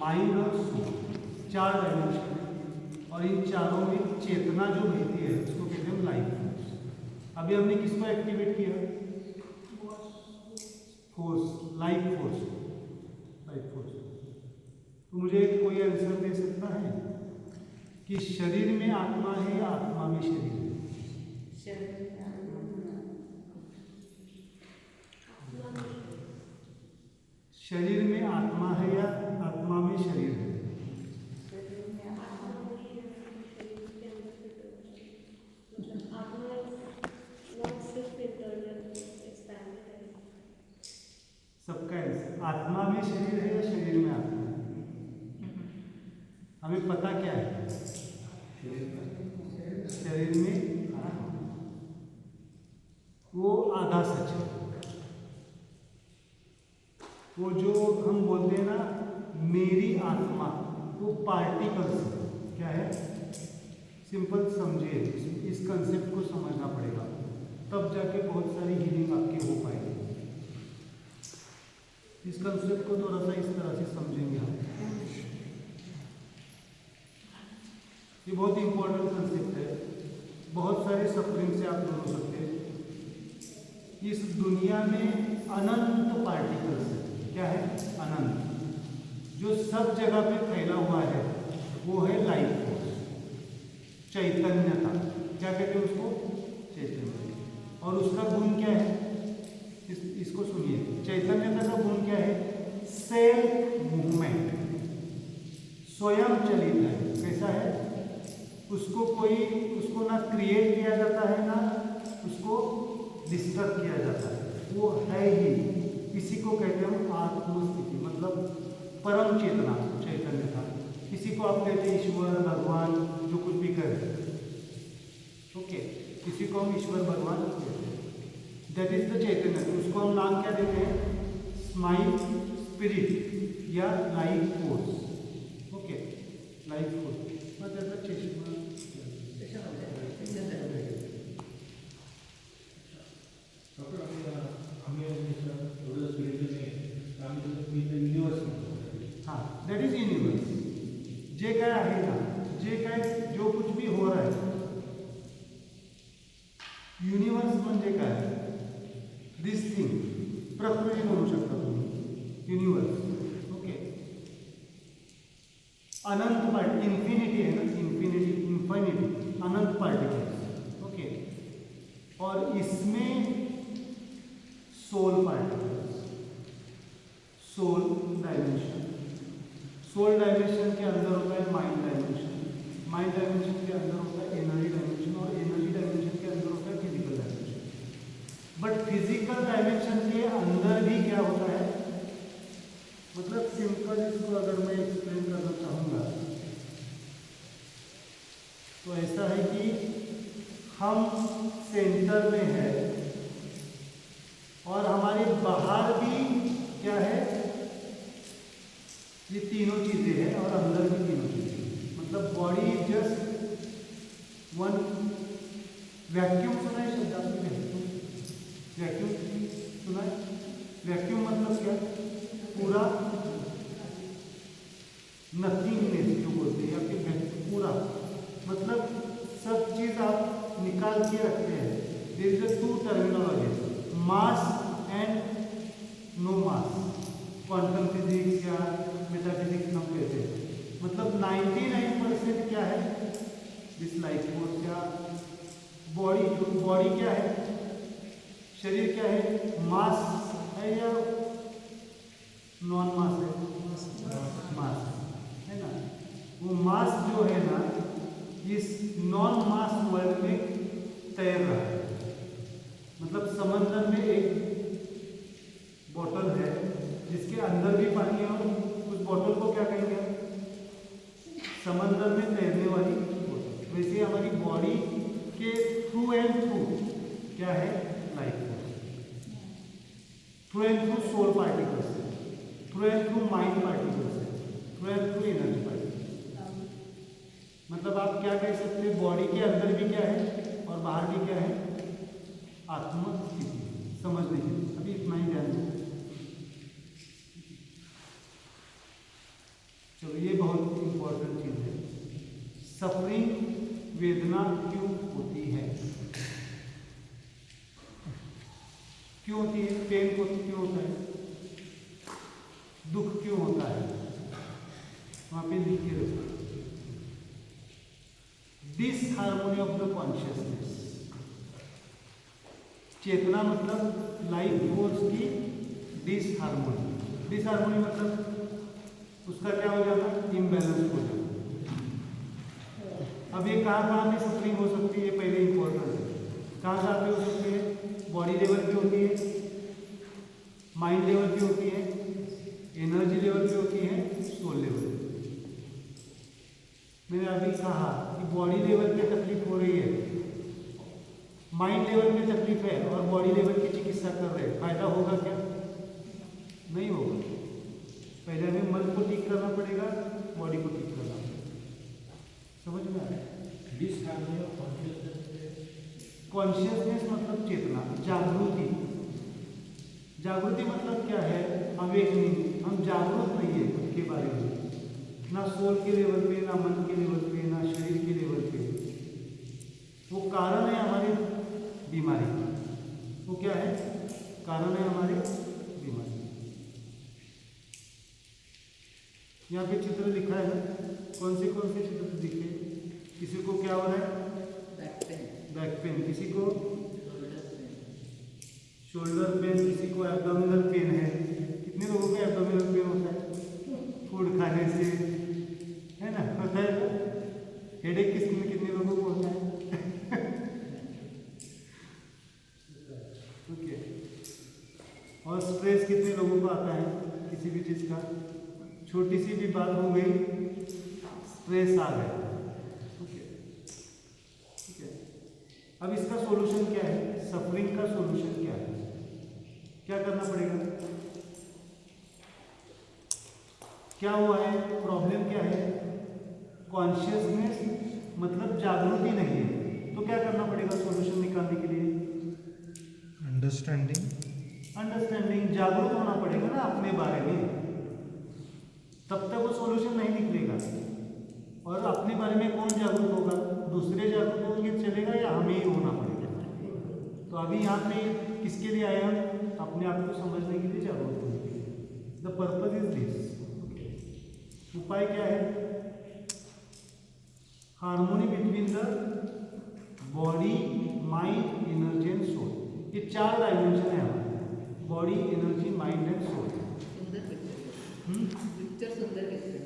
Mind और soul, 4 dimension है और इन चारों में चेतना जो बहती है उसको कहते हैं लाइफ फोर्स। अभी हमने किसको एक्टिवेट किया? Force, life force, life force. तो मुझे कोई आंसर दे सकता है कि शरीर में आत्मा है या आत्मा में शरीर है? शरीर में आत्मा है या आत्मा में शरीर है? सबका आंसर आत्मा में शरीर है या शरीर में आत्मा है? हमें पता क्या है? शरीर में आत्मा, वो आधा सच है। वो जो हम बोलते हैं ना मेरी आत्मा, वो पार्टिकल्स क्या है? सिंपल समझिए, इस कंसेप्ट को समझना पड़ेगा, तब जाके बहुत सारी हीलिंग आपकी हो पाएगी। इस कंसेप्ट को थोड़ा सा इस तरह से समझेंगे हम। ये बहुत इंपॉर्टेंट कंसेप्ट है, बहुत सारे सफरिंग से आप दूर हो सकते हैं। इस दुनिया में अनंत पार्टिकल्स है। क्या है? अनंत, जो सब जगह पे फैला हुआ है वो है लाइफ फोर्स, चैतन्यता। क्या कहते हैं उसको? चैतन्य। और उसका गुण क्या है? इसको सुनिए, चैतन्यता का गुण क्या है? सेल्फ मूवमेंट, स्वयं चलित है। कैसा है? उसको ना क्रिएट किया जाता है ना उसको डिस्टर्ब किया जाता है, वो है ही। इसी को कहते हैं हम आत्मस्थिति, मतलब परम चेतना, चैतन्यता। इसी को आप कहते हैं ईश्वर, भगवान, जो कुछ भी कहे। ओके, इसी को हम ईश्वर, भगवान कहते हैं। दैट इज द चैतन्य। उसको हम नाम क्या देते हैं? स्माइल, स्पिरिट या life force. Okay, life force मतलब चेतना। हाँ, दैट इज यूनिवर्स। जे काय आहे ना, जे काय जो कुछ भी हो रहा है, युनिवर्स म्हणजे काय? दिस थिंग, प्रकृती म्हणू शकता तुम्ही, युनिवर्स। ओके, अनंत पार्ट, इन्फिनिटी है ना, इन्फिनिटी, इन्फिनिटी, अनंत पार्टिकल्स। ओके, और इसमें soul particles, soul dimension. Soul dimension के अंदर होता है माइंड डायमेंशन, माइंड डायमेंशन के अंदर होता है एनर्जी डायमेंशन, और एनर्जी डायमेंशन के अंदर होता है physical dimension. But physical dimension के अंदर भी क्या होता है? मतलब सिंपल इसको अगर मैं एक्सप्लेन करना चाहूँगा तो ऐसा है कि हम सेंटर में है और हमारे बाहर भी क्या है? ये तीनों चीजें हैं और अंदर भी तीनों चीजें। मतलब body is just one vacuum. सुना है शब्द आपने? वैक्यूम सुना है? वैक्यूम मतलब क्या? पूरा नथिंगनेस जो बोलते हैं, या फिर पूरा मतलब सब चीज आप निकाल के रखते हैं। There is a two terminology, mass and no mass. Quantum physics या मेटाफिजिक्स हम कहते हैं। मतलब 99% क्या है? दिस लाइफ फोर्स या बॉडी। बॉडी क्या है? शरीर क्या है? मास है या नॉन मास है? मास है ना। वो मास जो है ना, इस नॉन मास वर्ल्ड में तैर रहा है। मतलब समंदर में एक बोतल है जिसके अंदर भी पानी है, और उस बोतल को क्या कहेंगे? समंदर में तैरने वाली बोतल। वैसे हमारी बॉडी के थ्रू एंड थ्रू क्या है? Life force. Through and through soul particles है, through and through mind particles है, through and through energy particles. मतलब आप क्या कह सकते हैं? बॉडी के अंदर भी क्या है और बाहर भी क्या है? आत्म स्थिति। समझने के लिए अभी इतना ही ध्यान दें। चलो ये बहुत इंपॉर्टेंट चीज़ है। सफरिंग, वेदना क्यों होती है? क्यों होती है? पेन को क्यों होता है? दुख क्यों होता है? वहां पे लिख के रखो, डिसहार्मोनी ऑफ द कॉन्शियसनेस। चेतना मतलब लाइफ फोर्स की डिसहार्मोनी। डिसहार्मोनी मतलब उसका क्या हो जाना? इम्बैलेंस हो जाना। अब ये कहाँ पे सफरिंग हो सकती है? पहले इंपॉर्टेंट है, कहाँ पे हो सकती है? बॉडी लेवल पे होती है, माइंड लेवल पे होती है, एनर्जी लेवल पे होती है, सोल लेवल पे। मैंने अभी कहा कि बॉडी लेवल पे तकलीफ हो रही है, माइंड लेवल पे तकलीफ है और बॉडी लेवल की चिकित्सा कर रहे हैं, फायदा होगा क्या? नहीं होगा। पहले हमें मन को ठीक करना पड़ेगा, बॉडी को ठीक करना पड़ेगा। समझ में आ रहा है? डिसहार्मनी ऑफ कॉन्शियसनेस मतलब चेतना, जागृति। जागृति मतलब क्या है? अवेकनिंग। हम जागरूक नहीं है खुद के बारे में, ना सोल के लेवल पे, ना मन के लेवल पे, ना शरीर के लेवल पे। वो कारण है हमारी बीमारी का। वो क्या है? कारण है हमारी बीमारी। यहाँ पे चित्र दिखा है ना, कौन से चित्र दिखे? किसी को क्या हो रहा है? Back pain. किसी को शोल्डर पेन, किसी को एब्डोमिनल पेन है। कितने लोगों को एब्डोमिनल पेन होता है? फूड खाने से, है ना? होता है। हेडेक कितने लोगों को होता है? ओके। और स्ट्रेस कितने लोगों को आता है? किसी भी चीज़ का छोटी सी भी बात हो गई, स्ट्रेस आ गया। ओके, ठीक है। अब इसका सॉल्यूशन क्या है? सफरिंग का सॉल्यूशन क्या है? क्या करना पड़ेगा? क्या हुआ है? प्रॉब्लम क्या है? कॉन्शियसनेस मतलब जागृति नहीं है। तो क्या करना पड़ेगा सॉल्यूशन निकालने के लिए? अंडरस्टैंडिंग, जागरूक होना पड़ेगा ना अपने बारे में, तब तक वो सॉल्यूशन नहीं निकलेगा। और अपने बारे में कौन जागरूक होगा? दूसरे जागरूक होंगे चलेगा या हमें ही होना पड़ेगा? तो अभी यहाँ पे किसके लिए आए हम? अपने आप को समझने के लिए, जागरूक होने के लिए। The purpose is this. उपाय क्या है? Harmony between the body, mind, energy and soul. ये 4 डायमेंशन है हमारे, body, energy, mind and soul. सुंदर पिक्चर सुंदर पिक्चर।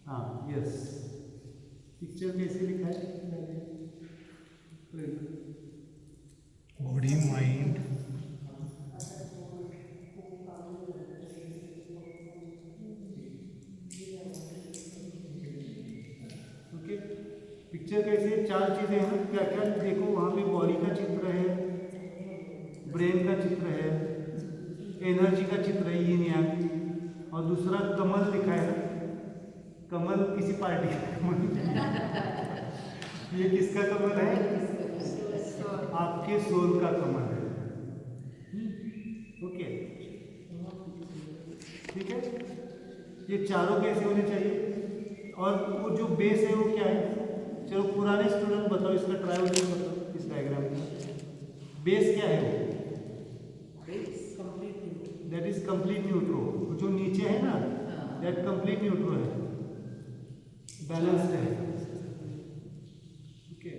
हाँ, यस। पिक्चर कैसे लिखा है? Body, mind, okay. पिक्चर कैसे? 4 चीजें हैं। क्या क्या देखो, वहाँ पे बॉडी का चित्र है, ब्रेन का चित्र है, एनर्जी का चित्र है, यीन यांग, और दूसरा कमल लिखा है ना। कमल किसी पार्टी का कमल। ये किसका कमल है? आपके सोल का कमल है। ओके, ठीक है। ये चारों कैसे होने चाहिए? और वो जो बेस है वो क्या है? चलो पुराने स्टूडेंट बताओ, इसका ट्रायल बताओ, इस डायग्राम का बेस क्या है? वो दैट इज कंप्लीट न्यूट्रो। जो नीचे है ना, दैट कंप्लीट न्यूट्रो है, बैलेंस्ड है। ओके,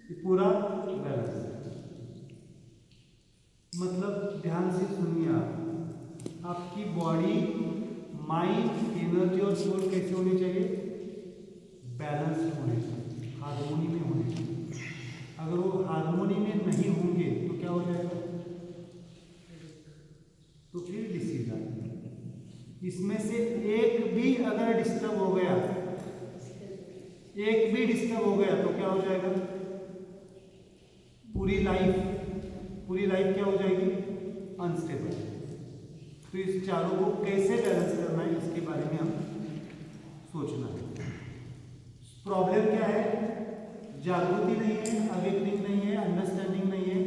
ये पूरा बैलेंस है। मतलब ध्यान से सुनिए आप, आपकी बॉडी, माइंड, एनर्जी और सोल कैसे होनी चाहिए? बैलेंस होने चाहिए, हार्मोनी में होने चाहिए। अगर वो हार्मोनी में नहीं होंगे तो क्या हो जाएगा? तो फिर डिसीज आ जाएगा। इसमें से एक भी अगर डिस्टर्ब हो गया, एक भी डिस्टर्ब हो गया तो क्या हो जाएगा? पूरी लाइफ क्या हो जाएगी? अनस्टेबल। तो इस चारों को कैसे बैलेंस करना है, इसके बारे में हम सोचना है। प्रॉब्लम क्या है? जागृति नहीं है, अवेकनिंग नहीं है, अंडरस्टँडिंग नाही आहे।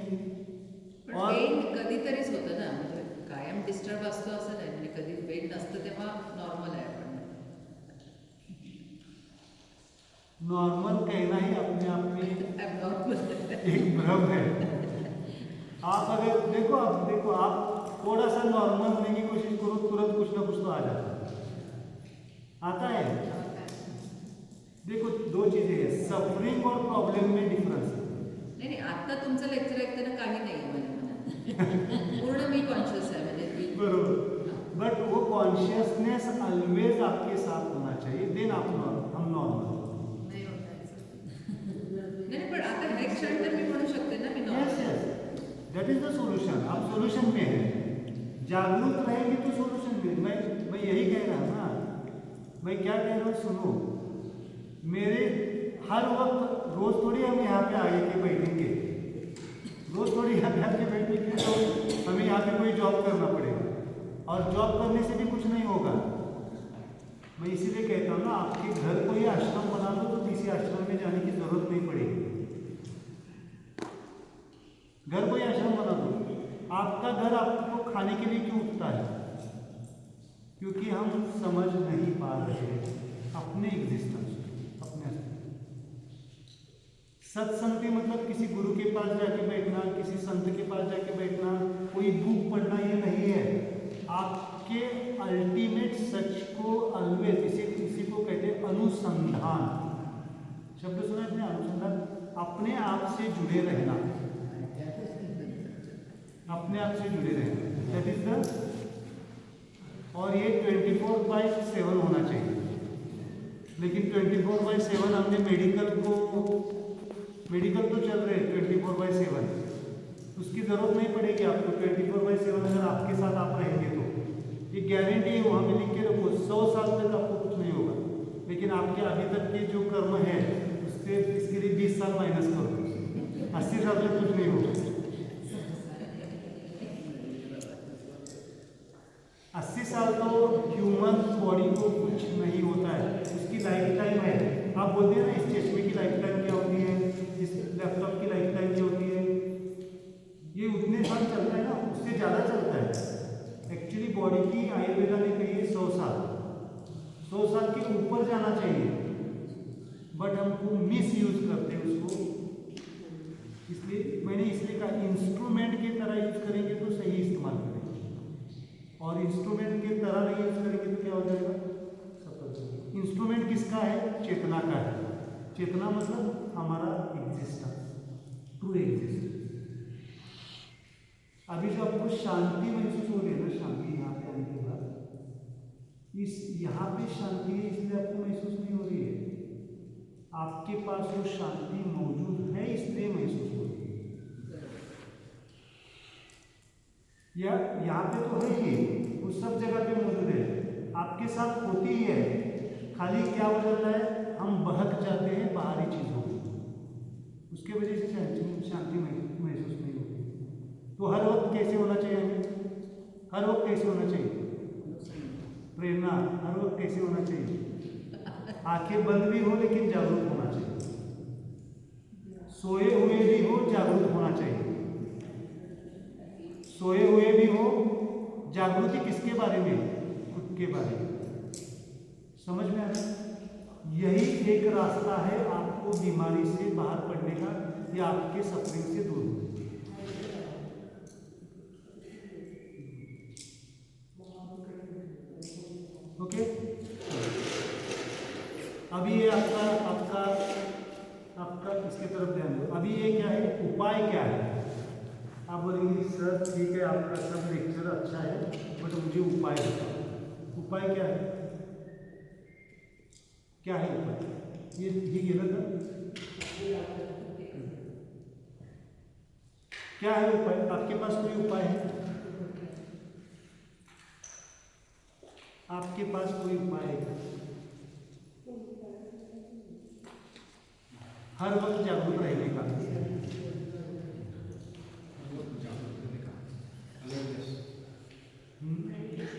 और पेन कधीतरीच होतं ना, म्हणजे कायम डिस्टर्ब असतो असं नाही, म्हणजे कधी पेन नसतं तेव्हा नॉर्मल कहना ही अपने आप में एबनॉर्मल। एक भ्रम है। आप अगर देखो आप थोड़ा सा नॉर्मल होने की कोशिश करो, तुरंत कुछ ना कुछ तो आ जाता है, आता है। देखो दो चीजें हैं, सफरिंग और प्रॉब्लम में डिफरन्स है। नाही नाही, आता तुमचं लेक्चर ऐकताना काही नाही आहे माझ्या मनात, पूर्ण मी कॉन्शियस आहे म्हणजे बरोबर, बट वो कॉन्शियसनेस ऑलवेज आपके साथ होना चाहिए, देन आप हम नॉर्मल। नाही होत आहे असं. नाही पण आता हे क्षण तर मी म्हणू शकते ना मी यस नॉर्मल आहे. Yes, that is the solution. आप सॉल्यूशन में है, जागरूक रहेंगे तो सॉल्यूशन में। मैं यही कह रहा हूँ ना, मैं क्या कह रहा हूँ सुनो, मेरे हर वक्त रोज थोड़ी हम यहाँ पे आगे के बैठेंगे, रोज थोड़ी यहाँ पे आके बैठेंगे तो हमें यहाँ पे कोई जॉब करना पड़ेगा, और जॉब करने से भी कुछ नहीं होगा। मैं इसीलिए कहता हूँ ना, आपके घर को ही आश्रम बना दो तो किसी आश्रम में जाने की जरूरत नहीं पड़ेगी। घर को ही आश्रम बना दो। आपका घर आपको खाने के लिए क्यों उठता है? क्योंकि हम समझ नहीं पा रहे अपने एग्जिस्टेंस, अपने सत्संगति मतलब किसी गुरु के पास जाके बैठना, किसी संत के पास जाके बैठना, कोई बुक पढ़ना, ये नहीं है। आपके अल्टीमेट सच को ऑलवेज, इसी को कहते हैं अनुसंधान। शब्द सुना है अनुसंधान, अपने आप से जुड़े रहना, अपने आप से जुड़े रहना, दैट इज द। और ये 24/7 होना चाहिए। लेकिन 24/7 हमने मेडिकल तो चल रहे हैं 24/7, उसकी जरूरत नहीं पड़ेगी आपको। 24/7 अगर आपके साथ आप रहेंगे तो ये गारंटी है, वहाँ पे लिख के रखो, 100 साल तक आपको कुछ नहीं होगा। लेकिन आपके अभी तक के जो कर्म है उससे इसके लिए 20 साल माइनस करो, 80 साल तक कुछ नहीं होगा। 80 साल तो ह्यूमन बॉडी को कुछ नहीं होता है, उसकी लाइफ टाइम है। आप बोलते हैं ना इस चश्मे की लाइफ टाइम क्या होती है, इस लैपटॉप की लाइफ टाइम क्या होती है, ये उतने साल चलता है ना, उससे ज़्यादा चलता है। एक्चुअली बॉडी की आयुर्वेदा ने कही है 100 साल, 100 साल के ऊपर जाना चाहिए, बट हमको मिस यूज करते हैं उसको। इसलिए मैंने कहा इंस्ट्रूमेंट की तरह यूज करेंगे तो सही इस्तेमाल करेंगे, और इंस्ट्रूमेंट की तरह नहीं यूज करेंगे तो क्या हो जाएगा, सफल। इंस्ट्रूमेंट किसका है? चेतना का है। चेतना मतलब हमारा एग्जिस्टेंस, ट्रू एग्जिस्टेंस। अभी जो आपको शांति महसूस हो रही है ना, शांति यहाँ पे आने के बाद, इस यहाँ पे शांति है इसलिए आपको महसूस नहीं हो रही है, आपके पास वो शांति मौजूद है इसलिए महसूस हो रही है। या यहाँ पे तो है ही, वो सब जगह पे मौजूद है, आपके साथ होती ही है। खाली क्या हो जाता है, हम बहक जाते हैं बाहरी चीजों में, उसके वजह से शांति महसूस नहीं होती। तो हर वक्त कैसे होना चाहिए हमें? हर वक्त कैसे होना चाहिए? प्रेरणा। हर वक्त कैसे होना चाहिए? आंखें बंद भी हो लेकिन जागरूक होना चाहिए, सोए हुए भी हो जागरूक होना चाहिए। सोए हुए भी हो, जागृति किसके बारे में? खुद के बारे में। समझ में आ रहा? यही एक रास्ता है आपको बीमारी से बाहर पड़ने का, या आपके सफरिंग से दूर होने का। ओके, अभी ये आपका इसके तरफ ध्यान दो। अभी ये क्या है, उपाय क्या है? आप बोलेंगे सर ठीक है आपका सब लेक्चर अच्छा है, बट मुझे उपाय बताओ। उपाय क्या है? क्या है उपाय? ये गलत है। क्या है उपाय? आपके पास कोई उपाय है? आपके पास कोई उपाय है? हर वक्त जागरूक रहने का।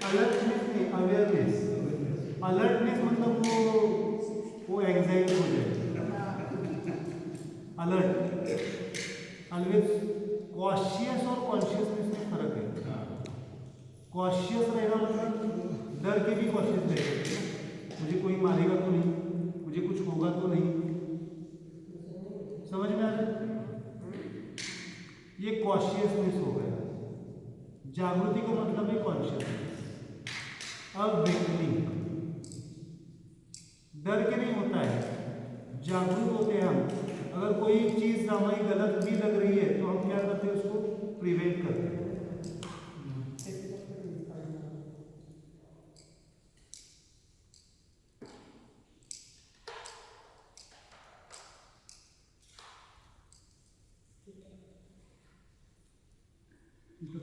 अलर्टनेस नहीं, अवेयरनेस। अलर्टनेस मतलब वो एंजाइटी हो जाए। अलर्ट, ऑलवेज कॉशियस और कॉन्शियसनेस में फर्क है। कॉशियस रहना मतलब डर के भी कॉशियस रहेगा, मुझे कोई मारेगा तो नहीं, मुझे कुछ होगा तो नहीं, कॉशियसनेस हो गया। जागृति का मतलब है कॉन्शियसनेस। अवेकनिंग, डर के नहीं होता है, जागरूक होते हैं हम। अगर कोई चीज हमें गलत भी लग रही है तो हम क्या करते हैं, उसको प्रिवेंट करते हैं। तो